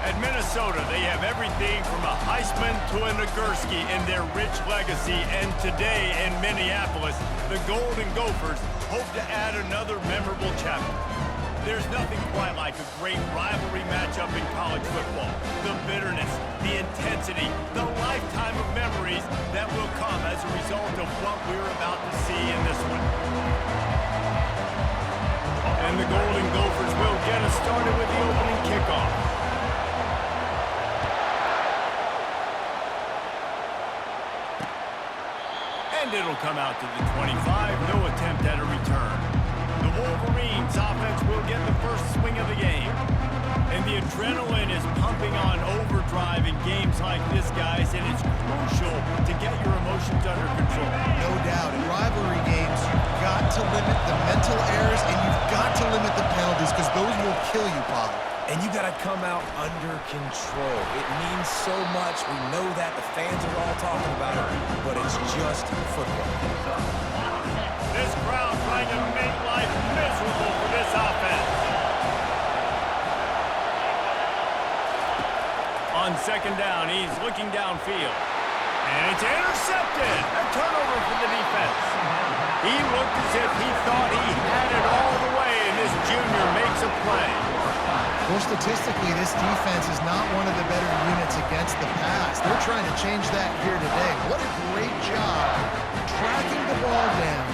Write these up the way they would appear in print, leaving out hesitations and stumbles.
At Minnesota, they have everything from a Heisman to a Nagurski in their rich legacy, and today in Minneapolis, the Golden Gophers hope to add another memorable chapter. There's nothing quite like a great rivalry matchup in college football. The bitterness, the intensity, the lifetime of memories that will come as a result of what we're about to see in this one. And the Golden Gophers will get us started with the opening kickoff. And it'll come out to the 25, no attempt at a return. The Wolverines offense will get the first swing of the game. And the adrenaline is pumping on overdrive in games like this, guys, and it's crucial to get your emotions under control. No doubt. In rivalry games, you've got to limit the mental errors and you've got to limit the penalties because those will kill you, Bob. And you got to come out under control. It means so much. We know that. The fans are all talking about it, but it's just football. This crowd trying to make life miserable for this offense. On second down, he's looking downfield. And it's intercepted. A turnover for the defense. He looked as if he thought he had it all the way, and this junior makes a play. Well, statistically, this defense is not one of the better units against the pass. They're trying to change that here today. What a great job tracking the ball down,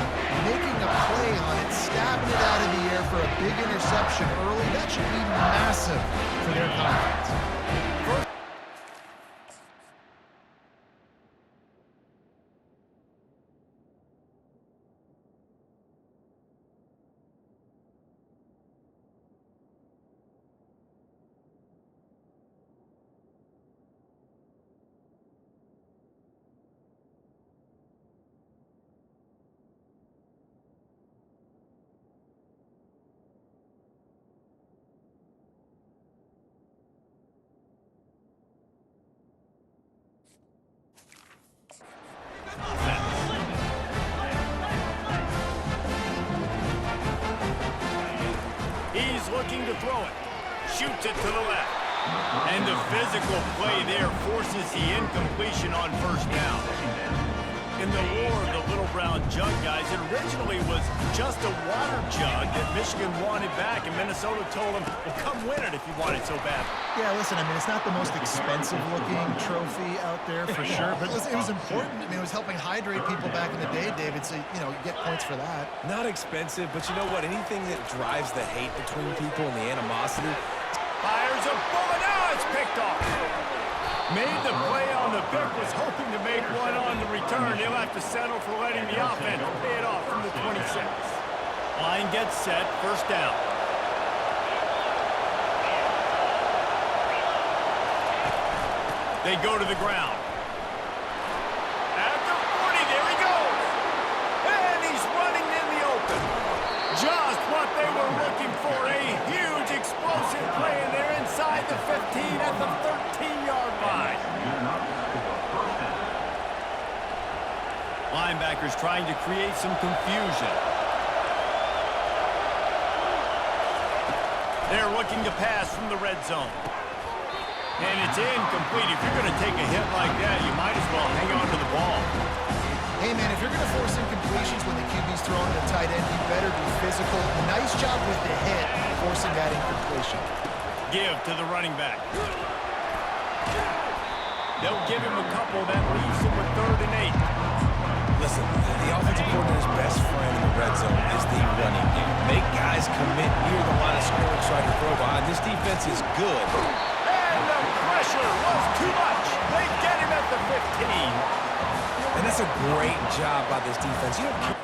making a play on it, stabbing it out of the air for a big interception early. That should be massive for their confidence. He's looking to throw it. Shoots it to the left. And the physical play there forces the incompletion on first down. In the war of the little brown jug, guys, it originally was just a water jug that Michigan wanted back, and Minnesota told them, well, come win it if you want it so bad. Yeah, listen, I mean, it's not the most expensive-looking trophy out there for sure, but listen, it was important. I mean, it was helping hydrate people back in the day, David, so, you know, you get points for that. Not expensive, but you know what? Anything that drives the hate between people and the animosity. Fires a bullet. Now it's picked off. Made the play on the pick, was hoping to make one on the return. He'll have to settle for letting the offense pay it off from the 26. Line gets set, first down. They go to the ground. At the 40, there he goes. And he's running in the open. Just what they were looking for, a huge explosive play, and they're inside the 15 at the 13-yard line. Linebackers trying to create some confusion. They're looking to pass from the red zone. And it's incomplete. If you're going to take a hit like that, you might as well hang on to the ball. Hey, man, if you're going to force incompletions when the QB's throwing to the tight end, you better be physical. Nice job with the hit, forcing that incompletion. Give to the running back. They'll give him a couple. That leaves him with 3rd and 8. Listen, the offensive coordinator's best friend in the red zone is the running game. Make guys commit near the line of scrimmage so I can throw behind. This defense is good. And the pressure was too much. They get him at the 15. And that's a great job by this defense. You don't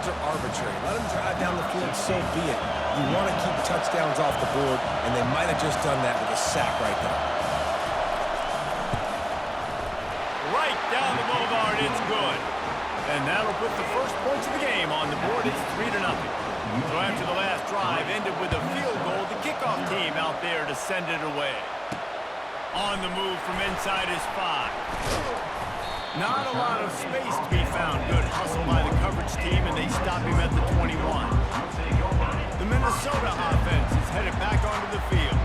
yards are arbitrary. Let them drive down the field, so be it. You want to keep touchdowns off the board, and they might have just done that with a sack right there. Right down the boulevard, it's good. And that'll put the first points of the game on the board. It's 3-0. So after the last drive ended with a field goal, the kickoff team out there to send it away. On the move from inside his 5. Not a lot of space to be found. Good hustle by the coverage team, and they stop him at the 21. The Minnesota offense is headed back onto the field.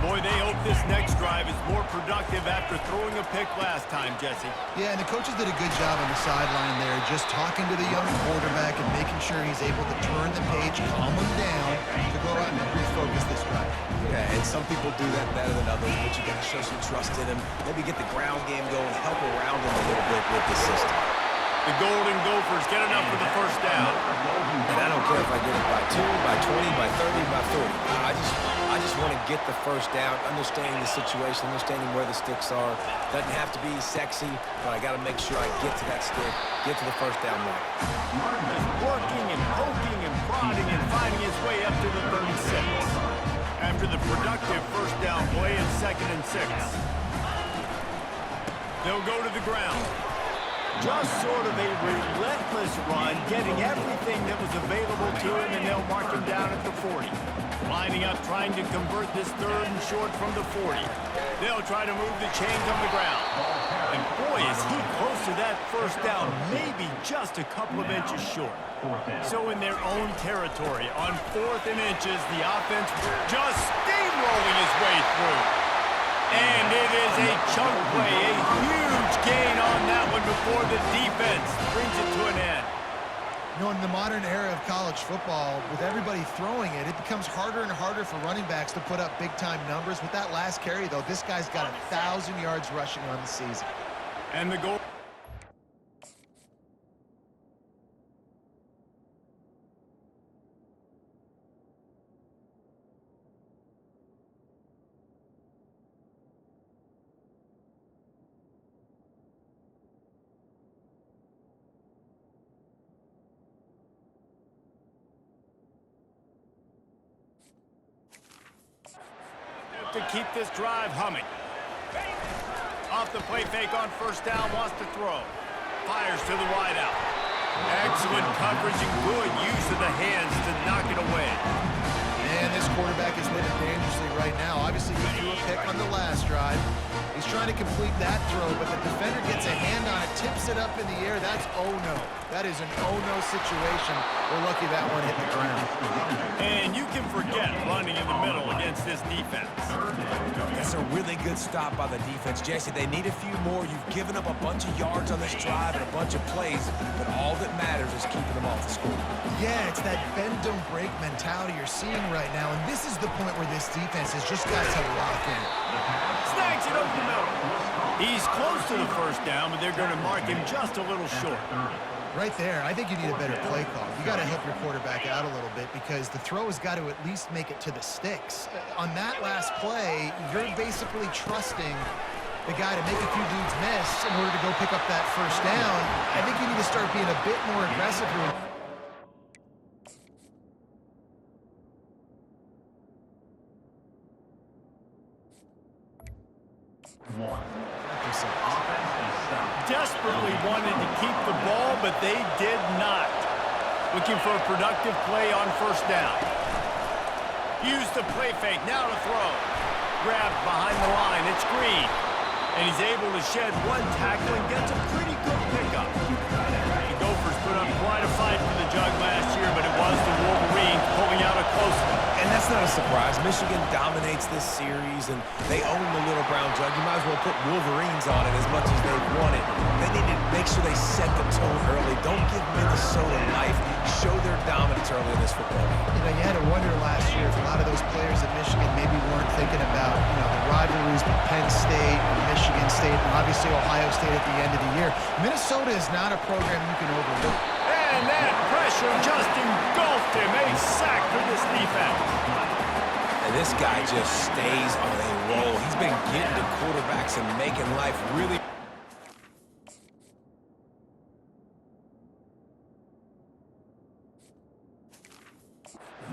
Boy, they hope this next drive is more productive after throwing a pick last time, Jesse. Yeah, and the coaches did a good job on the sideline there, just talking to the young quarterback and making sure he's able to turn the page, calm him down, to go out and refocus this drive. Yeah, and some people do that better than others, but you got to show some trust in him. Maybe get the ground game going, help around him a little bit with the system. The Golden Gophers get enough for the first down. And I don't care if I get it by 2, by 20, by 30, by 40. I just want to get the first down, understanding the situation, understanding where the sticks are. Doesn't have to be sexy, but I got to make sure I get to that stick, get to the first down line. Just working and poking and prodding and finding his way up to the 36. After the productive first down play and 2nd and 6. They'll go to the ground. Just sort of a relentless run, getting everything that was available to him, and they'll mark him down at the 40. Lining up, trying to convert this 3rd and short from the 40. They'll try to move the chains on the ground. And boy, is he close to that first down, maybe just a couple of inches short. So in their own territory, on 4th and inches, the offense just steamrolling his way through. And it is a chunk play, a huge gain on that one before the defense brings it to an end. You know, in the modern era of college football, with everybody throwing it, it becomes harder and harder for running backs to put up big-time numbers. With that last carry, though, this guy's got 1,000 yards rushing on the season. And the goal. To keep this drive humming. Off the play fake on first down, wants to throw. Fires to the wideout. Excellent coverage and good use of the hands to knock it away. And this quarterback is living dangerously right now. Obviously, he threw a pick on the last drive. He's trying to complete that throw, but the defender gets a hand on it, tips it up in the air. That's oh-no. That is an oh-no situation. We're lucky that one hit the ground. And you can forget running in the middle against this defense. That's a really good stop by the defense. Jesse, they need a few more. You've given up a bunch of yards on this drive and a bunch of plays, but all that matters is keeping them off the score. Yeah, it's that bend, don't break mentality you're seeing right now, and this is the point where this defense has just got to lock in. Snags it over the middle. He's close to the first down, but they're going to mark him just a little short. Right there, I think you need a better play call. You got to help your quarterback out a little bit because the throw has got to at least make it to the sticks. On that last play, you're basically trusting the guy to make a few dudes miss in order to go pick up that first down. I think you need to start being a bit more aggressive here. Desperately wanted to keep the ball, but they did not. Looking for a productive play on first down. Use the play fake, now to throw. Grabbed behind the line, it's Green. And he's able to shed one tackle and gets a pretty good pickup. The Gophers put up quite a fight for the jug last year, but it was the Wolverines pulling out a close one. And that's not a surprise. Michigan dominates this series, and they own the Little Brown Jug. You might as well put Wolverines on it as much as they want it. They need to make sure they set the tone early. Don't give Minnesota life. Show their dominance early in this football game. You know, you had to wonder last year if a lot of those players at Michigan maybe weren't thinking about, you know, the rivalries with Penn State and Michigan State and obviously Ohio State at the end of the year. Minnesota is not a program you can overlook. And that pressure just engulfed him. A sack for this defense. And this guy just stays on a roll. He's been getting to quarterbacks and making life really...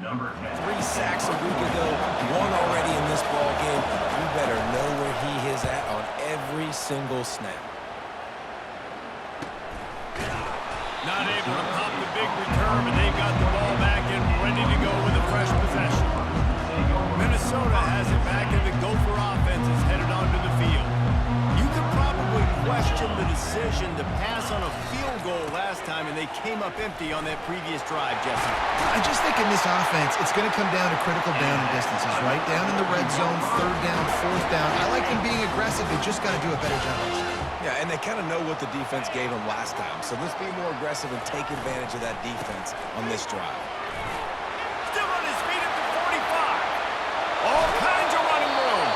Number 10. 3 sacks a week ago, 1 already in this ball game. You better know where he is at on every single snap. not able to pop the big return, but they've got the ball back and ready to go with a fresh possession. Minnesota has it back, and the Gopher offense is headed onto the field. You could probably question the decision to pass on a field goal last time, and they came up empty on that previous drive, Jesse. I just think in this offense, it's going to come down to critical down and distances, right? Down in the red zone, third down, fourth down. I like them being aggressive. They just got to do a better job. Yeah, and they kind of know what the defense gave them last time. So let's be more aggressive and take advantage of that defense on this drive. Still on his feet at the 45. All kinds of running room.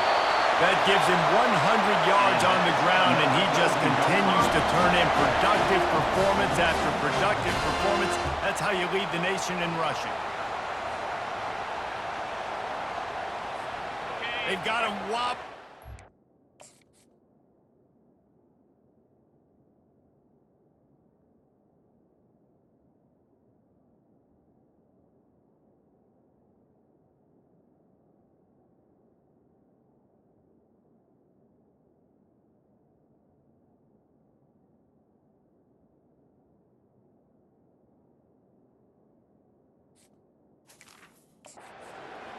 That gives him 100 yards on the ground, and he just continues to turn in productive performance after productive performance. That's how you lead the nation in rushing. They've got him whopped.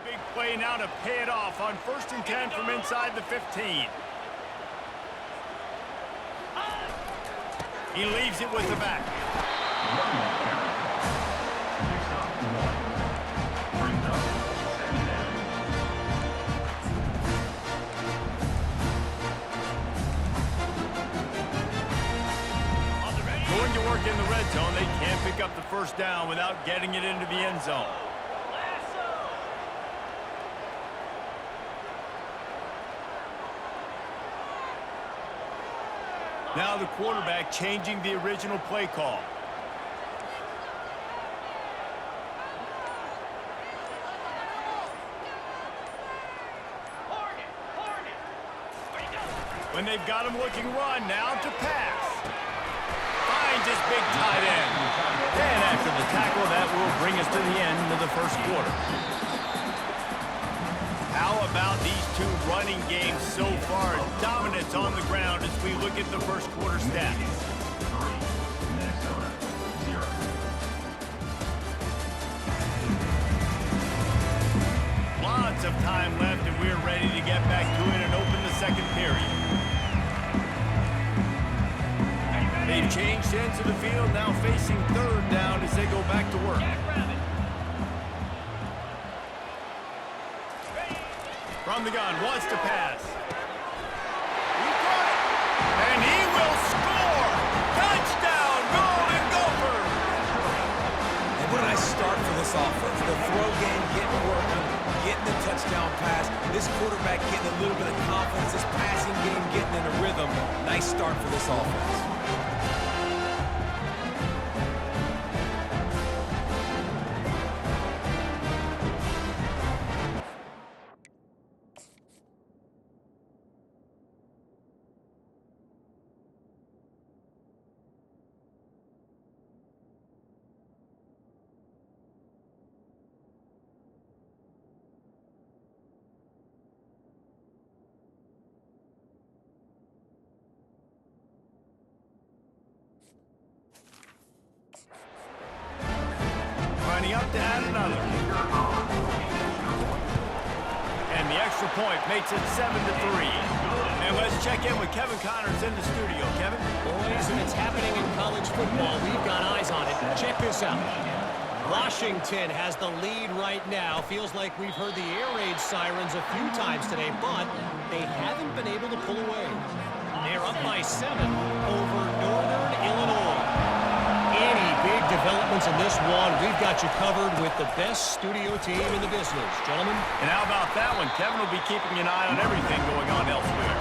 Big play now to pay it off on 1st and 10 from inside the 15. He leaves it with the back. Going to work in the red zone. They can't pick up the first down without getting it into the end zone. Now the quarterback changing the original play call. When they've got him looking run, now to pass. Finds his big tight end. And after the tackle, that will bring us to the end of the first quarter. How about these two running games so far? Dominance on the ground as we look at the first quarter stats. Lots of time left, and we're ready to get back to it and open the second period. They've changed ends of the field, now facing third down as they go back to work. From the gun, wants to pass. He got it, and he will score! Touchdown, Golden Gophers! And when I start for this offense, the throw game getting working, getting the touchdown pass, this quarterback getting a little bit of confidence, this passing game getting in a rhythm. Nice start for this offense. Up to add another. And the extra point makes it 7-3. And let's check in with Kevin Connors in the studio. Kevin? Boys, and it's happening in college football. We've got eyes on it. Check this out. Washington has the lead right now. Feels like we've heard the air raid sirens a few times today, but they haven't been able to pull away. They're up by 7 over Northern Illinois. Any big developments in this one, we've got you covered with the best studio team in the business. Gentlemen? And how about that one? Kevin will be keeping an eye on everything going on elsewhere.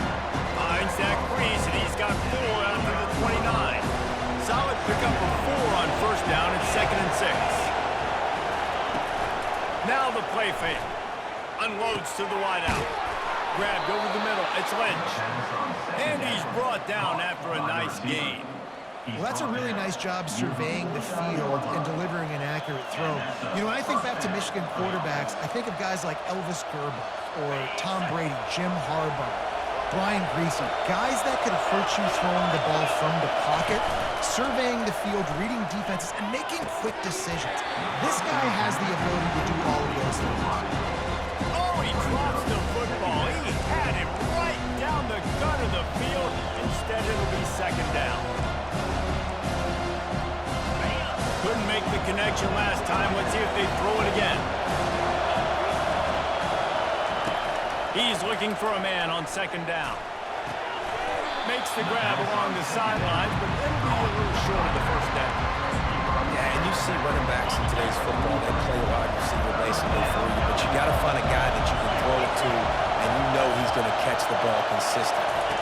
Finds that crease, and he's got 4 out of the 29. Solid pickup of 4 on first down and 2nd and 6. Now the play fake. Unloads to the wideout. Grabbed over the middle. It's Lynch. And he's brought down after a nice gain. Well, that's a really nice job surveying the field and delivering an accurate throw. You know, when I think back to Michigan quarterbacks, I think of guys like Elvis Grbac or Tom Brady, Jim Harbaugh. Brian Griese, guys that could hurt you throwing the ball from the pocket, surveying the field, reading defenses, and making quick decisions. This guy has the ability to do all of those things. Oh, he drops the football. He had him right down the gut of the field. Instead, it'll be second down. Couldn't make the connection last time. Let's see if they throw it again. He's looking for a man on second down. Makes the grab along the sidelines, but it'll be a little short of the first down. Yeah, and you see running backs in today's football, they play wide receiver basically for you, but you got to find a guy that you can throw it to, and you know he's going to catch the ball consistently.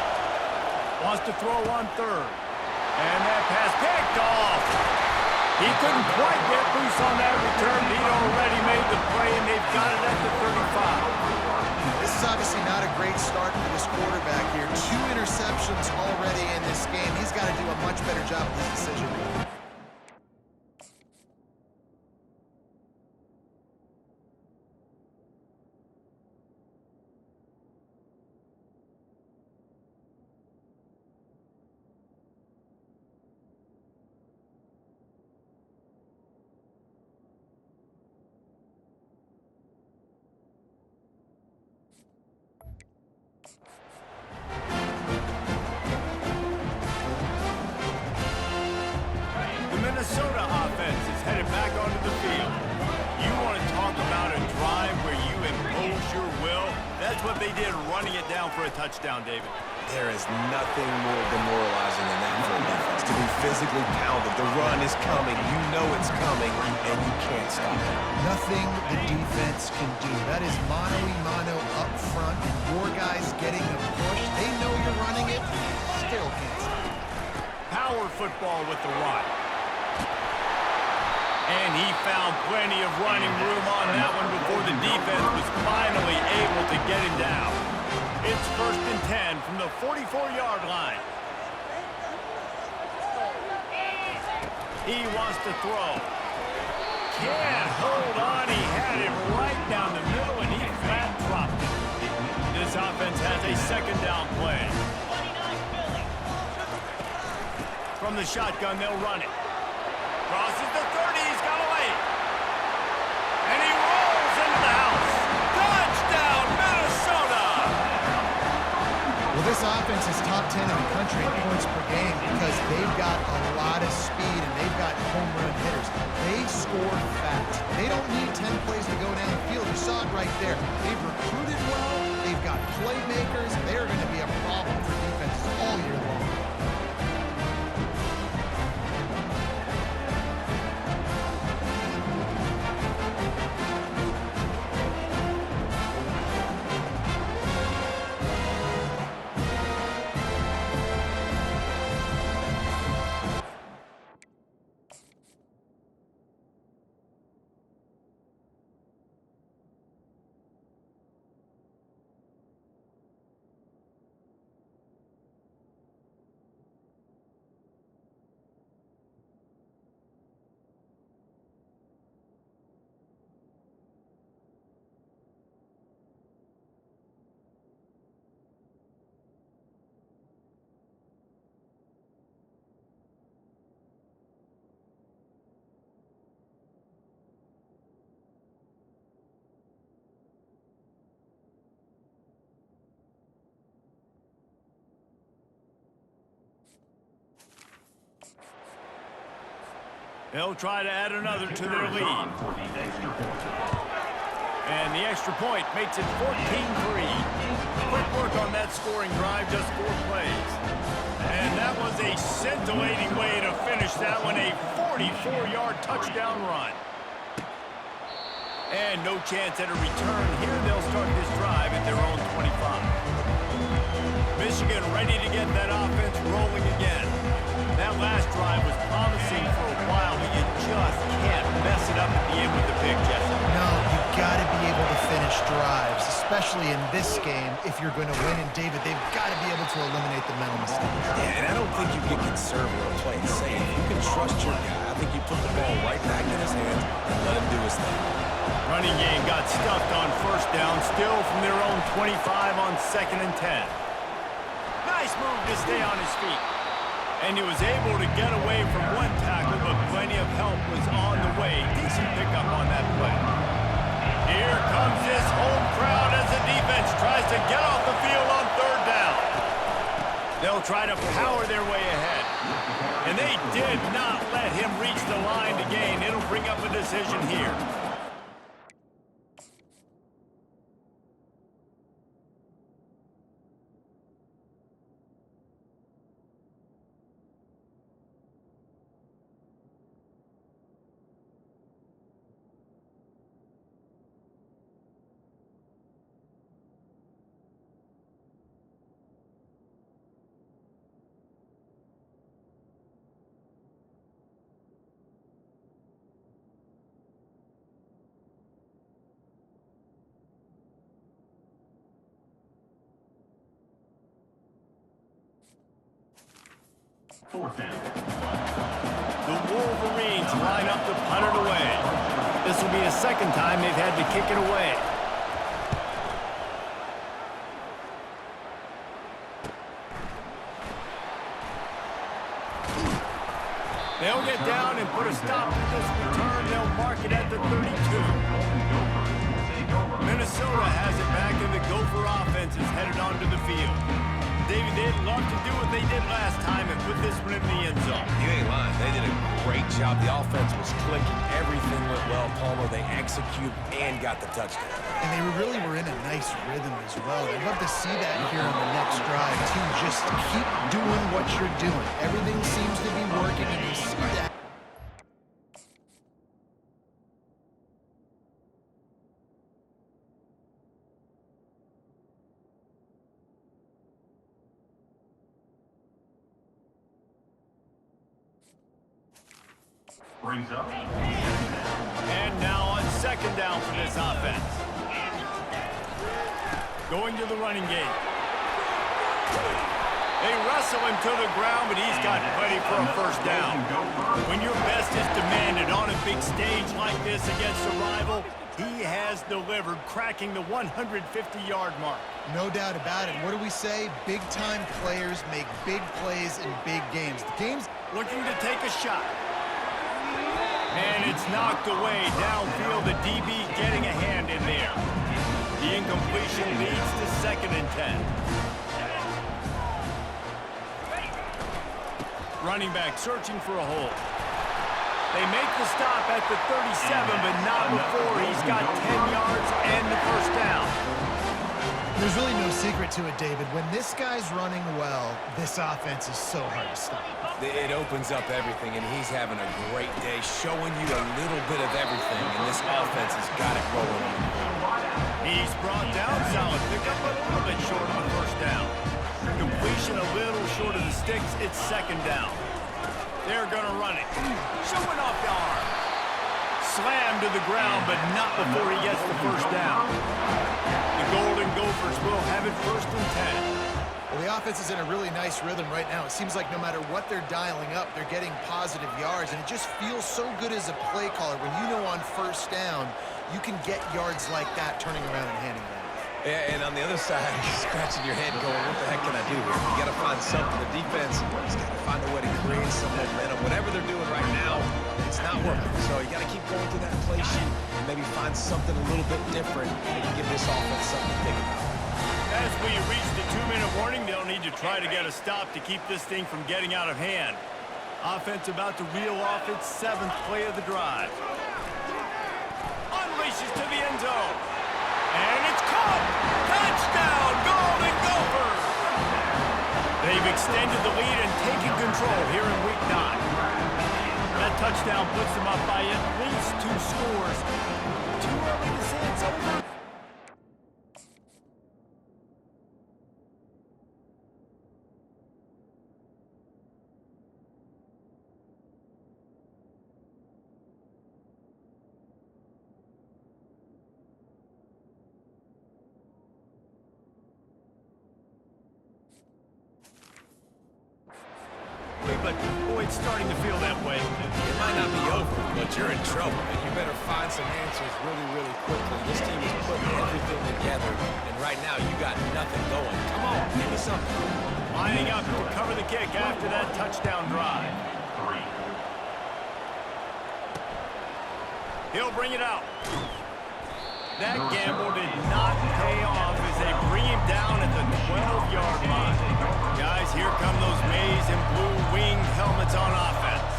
Wants to throw on third. And that pass picked off. He couldn't quite get loose on that return. He'd already made the play, and they've got it at the 35. This is obviously not a great start for this quarterback here. 2 interceptions already in this game. He's got to do a much better job with his decision making. Minnesota offense is headed back onto the field. You want to talk about a drive where you impose your will? That's what they did, running it down for a touchdown, David. There is nothing more demoralizing than that for a defense. To be physically pounded, the run is coming, you know it's coming, and you can't stop it. Nothing the defense can do. That is mano-a-mano up front, and your guys getting the push. They know you're running it, still can't stop it. Power football with the run. And he found plenty of running room on that one before the defense was finally able to get him down. It's 1st and 10 from the 44-yard line. He wants to throw. Can't hold on. He had him right down the middle, and he flat dropped it. This offense has a second down play. From the shotgun, they'll run it. Crosses the 30, he's got away. And he rolls into the house. Touchdown, Minnesota! Well, this offense is top 10 in the country in points per game because they've got a lot of speed and they've got home run hitters. They score fast. They don't need 10 plays to go down the field. You saw it right there. They've recruited well. They've got playmakers. They're going to be a problem for defenses all year long. They'll try to add another to their lead. And the extra point makes it 14-3. Quick work on that scoring drive, just 4 plays. And that was a scintillating way to finish that one, a 44-yard touchdown run. And no chance at a return here. They'll start this drive at their own 25. Michigan ready to get that offense rolling again. That last drive was promising for a while, but you just can't mess it up at the end with the pick, Jesse. No, you got to be able to finish drives, especially in this game if you're going to win. And David, they've got to be able to eliminate the mental mistakes. Yeah, and I don't think you get conservative or play it safe. You can trust your guy. I think you put the ball right back in his hands and let him do his thing. Running game got stuffed on first down, still from their own 25 on 2nd and 10. Nice move to stay on his feet. And he was able to get away from one tackle, but plenty of help was on the way. Decent pickup on that play. Here comes this home crowd as the defense tries to get off the field on third down. They'll try to power their way ahead. And they did not let him reach the line to gain. It'll bring up a decision here. Fourth down. The Wolverines line up to punt it away. This will be the second time they've had to kick it away. They'll get down and put a stop to this return. They'll mark it at the 32. Minnesota has it back, and the Gopher offense is headed onto the field. David, they'd love to do what they did last time and put this one in the end zone. You ain't lying. They did a great job. The offense was clicking. Everything went well, Palmer. They executed and got the touchdown. And they really were in a nice rhythm as well. I'd love to see that here on the next drive, too. Just keep doing what you're doing. Everything seems to be working, and you see that. Brings up. And now on second down for this offense. Going to the running game. They wrestle him to the ground, but he's got plenty for a first down. When your best is demanded on a big stage like this against a rival, he has delivered, cracking the 150-yard mark. No doubt about it. What do we say? Big-time players make big plays in big games. The game's Looking to take a shot. And it's knocked away downfield. The DB getting a hand in there. The incompletion leads to 2nd and 10. Running back searching for a hole. They make the stop at the 37, but not before he's got 10 yards and the first down. There's really no secret to it, David. When this guy's running well, this offense is so hard to stop. It opens up everything, and he's having a great day, showing you a little bit of everything, and this offense has got it rolling on. He's brought down, solid pickup, but a little bit short of the first down. Completion a little short of the sticks. It's 2nd down. They're going to run it. Showing off the arm. Slammed to the ground, but not before he gets the first down. The Golden Gophers will have it 1st and 10. Well, the offense is in a really nice rhythm right now. It seems like no matter what they're dialing up, they're getting positive yards, and it just feels so good as a play caller when you know on first down you can get yards like that turning around and handing it off. Yeah, and on the other side, you're scratching your head going, what the heck can I do here? You got to find something. The defense has got to find a way to create some momentum. Whatever they're doing right now, it's not working. So you got to keep going through that play sheet and maybe find something a little bit different that can give this offense something to think about. As we reach the 2-minute warning, they'll need to try to get a stop to keep this thing from getting out of hand. Offense about to reel off its 7th play of the drive. Unleashes to the end zone. And it's caught! Touchdown, Golden Gophers! They've extended the lead and taken control here in Week 9. That touchdown puts them up by at least 2 scores. Too early to say it's over. But, boy, it's starting to feel that way. It might not be over, but you're in trouble, and you better find some answers really, really quickly. This team is putting everything together, and right now you got nothing going. Come on, give me something. Lining up to cover the kick after that touchdown drive. 3. He'll bring it out. That gamble did not pay off as they bring him down at the 12-yard line. Guys, here come those maize and blue winged helmets on offense.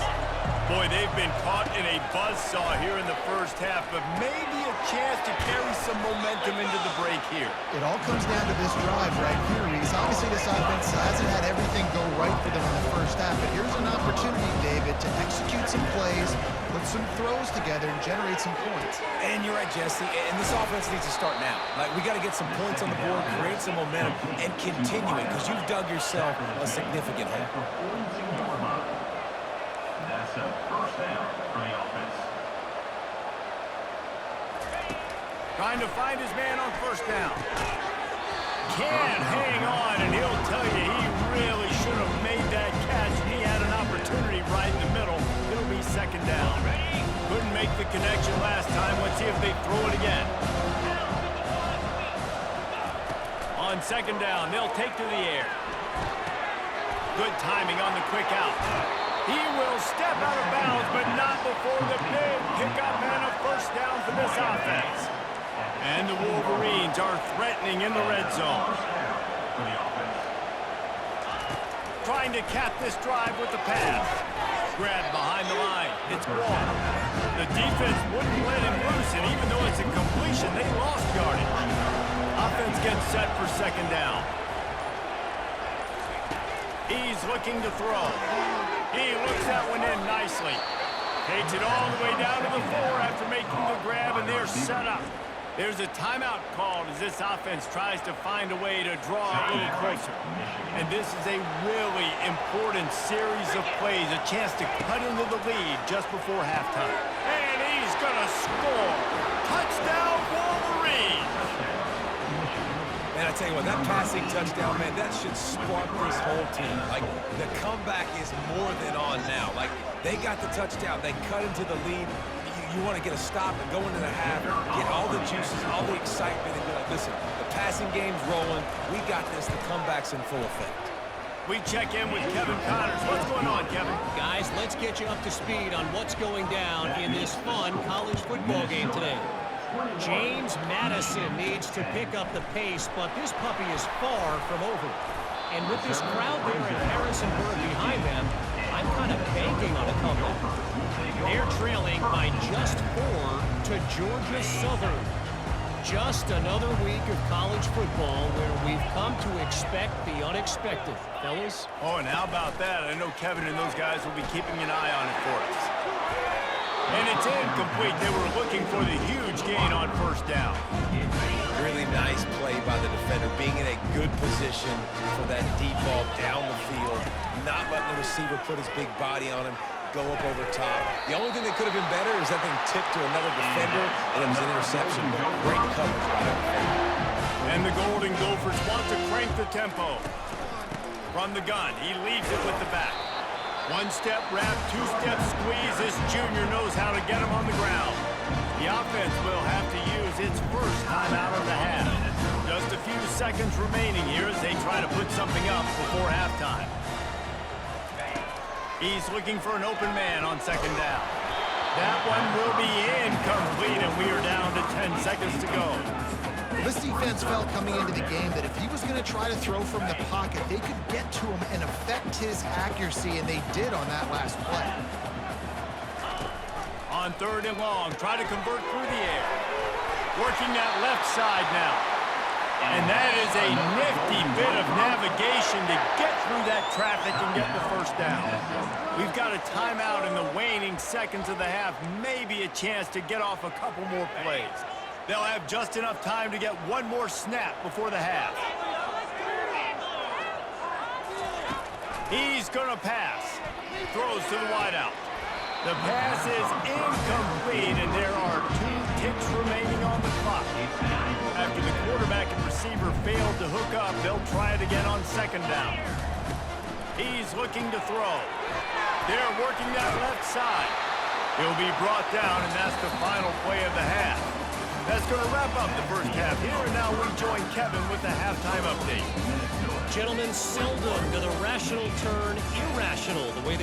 Boy, they've been caught in a buzzsaw here in the first half, but maybe a chance to carry some momentum into the break here. It all comes down to this drive right here, Reese. Obviously, this offense hasn't had everything go right for them in the first half, but here's an opportunity, David, to execute some plays, put some throws together, and generate some points. And you're right, Jesse, and this offense needs to start now. Like, we got to get some points on the board, create some momentum, and continue it, because you've dug yourself a significant hole. That's a first down for the offense. Trying to find his man on first down. Can't hang on, and he'll tell you he really should have made that catch. He had an opportunity right in the middle. It'll be second down. Couldn't make the connection last time. Let's see if they throw it again. On second down, they'll take to the air. Good timing on the quick out. He will step out of bounds, but not before the big pickup and a first down for this offense. And the Wolverines are threatening in the red zone. Trying to cap this drive with the pass. Grabbed behind the line. It's Wall. The defense wouldn't let him loose, and even though it's a completion, they lost yardage. Offense gets set for second down. He's looking to throw. He looks that one in nicely. Takes it all the way down to the 4 after making the grab, and they're set up. There's a timeout called as this offense tries to find a way to draw a little closer. And this is a really important series of plays, a chance to cut into the lead just before halftime. And he's going to score. Touchdown, Wolverines! Man, I tell you what, that passing touchdown, man, that should spark this whole team. Like, the comeback is more than on now. Like, they got the touchdown. They cut into the lead. You want to get a stop and go into the half, get all the juices, all the excitement, and be like, listen, the passing game's rolling. We got this. The comeback's in full effect. We check in with Kevin Connors. What's going on, Kevin? Guys, let's get you up to speed on what's going down in this fun college football game today. James Madison needs to pick up the pace, but this puppy is far from over. And with this crowd there in Harrisonburg behind them, I'm kind of banking on a comeback. They're trailing by just 4 to Georgia Southern. Just another week of college football where we've come to expect the unexpected. Fellas? Oh, and how about that? I know Kevin and those guys will be keeping an eye on it for us. And it's incomplete. They were looking for the huge gain on first down. Really nice play by the defender, being in a good position for that deep ball down the field, not letting the receiver put his big body on him, go up over top. The only thing that could have been better is that thing tipped to another defender, and it was an interception. Great coverage by the defender. And the Golden Gophers want to crank the tempo. From the gun, he leaves it with the back. One-step wrap, two-step squeeze. This junior knows how to get him on the ground. The offense will have to use its first time out of the half. Just a few seconds remaining here as they try to put something up before halftime. He's looking for an open man on second down. That one will be incomplete, and we are down to 10 seconds to go. This defense felt coming into the game that if he was going to try to throw from the pocket, they could get to him and affect his accuracy, and they did on that last play. On third and long, try to convert through the air. Working that left side now. And that is a nifty bit of navigation to get through that traffic and get the first down. We've got a timeout in the waning seconds of the half, maybe a chance to get off a couple more plays. They'll have just enough time to get one more snap before the half. He's going to pass. Throws to the wideout. The pass is incomplete, and there are 2 ticks remaining on the clock. After the quarterback and receiver failed to hook up, they'll try it again on second down. He's looking to throw. They're working that left side. He'll be brought down, and that's the final play of the half. That's going to wrap up the first half. Here and now we join Kevin with the halftime update. Gentlemen, seldom do the rational turn irrational the way